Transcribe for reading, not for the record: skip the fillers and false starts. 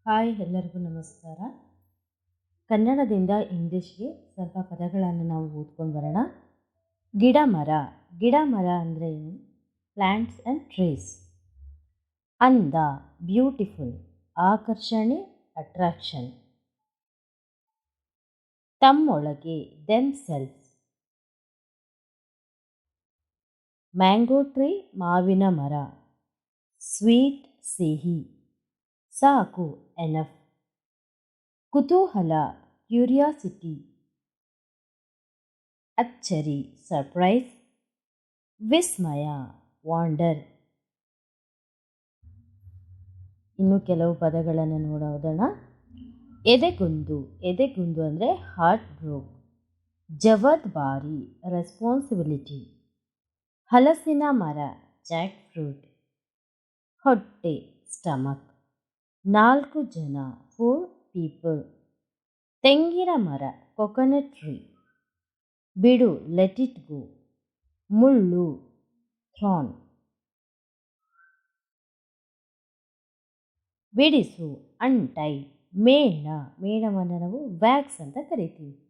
Hi, ಎಲ್ಲರಿಗೂ ನಮಸ್ಕಾರ. ಕನ್ನಡದಿಂದ ಇಂಗ್ಲೀಷ್ಗೆ ಸ್ವಲ್ಪ ಪದಗಳನ್ನು ನಾವು ಓದ್ಕೊಂಡು ಬರೋಣ. ಗಿಡ ಮರ. ಗಿಡ ಮರ ಅಂದರೆ ಏನು? Plants and trees. ಅಂದ, ಬ್ಯೂಟಿಫುಲ್, ಆಕರ್ಷಣೆ, ಅಟ್ರಾಕ್ಷನ್. ತಮ್ಮೊಳಗೆ, ದೆಮ್ಸೆಲ್ಸ್. ಮ್ಯಾಂಗೋ ಟ್ರೀ, ಮಾವಿನ ಮರ. ಸ್ವೀಟ್, ಸಿಹಿ. ಸಾಕು, ಎನಫ್. ಕುತೂಹಲ, ಕ್ಯೂರಿಯಾಸಿಟಿ. ಅಚ್ಚರಿ, ಸರ್ಪ್ರೈಸ್. ವಿಸ್ಮಯ, ವಾಂಡರ್. ಇನ್ನು ಕೆಲವು ಪದಗಳನ್ನು ನೋಡೋದಣ. ಎದೆಗುಂದು. ಎದೆಗುಂದು ಅಂದರೆ ಹಾರ್ಟ್ ಬ್ರೋಕ್. ಜವಾಬ್ದಾರಿ, ರೆಸ್ಪಾನ್ಸಿಬಿಲಿಟಿ. ಹಲಸಿನ ಮರ, ಜಾಕ್ ಫ್ರೂಟ್. ಹೊಟ್ಟೆ, ಸ್ಟಮಕ್. 4 ಜನ, 4 ಪೀಪಲ್. ತೆಂಗಿನ ಮರ, ಕೊಕೊನಟ್ ಟ್ರೀ. ಬಿಡು, ಲೆಟ್ ಇಟ್ ಗೋ. ಮುಳ್ಳು, ಥಾರ್ನ್. ಬಿಡಿಸು, ಅನ್ಟೈ. ಮೇಣ, ಮೇಣವನ್ನು ನಾವು ವ್ಯಾಕ್ಸ್ ಅಂತ ಕರಿತೀವಿ.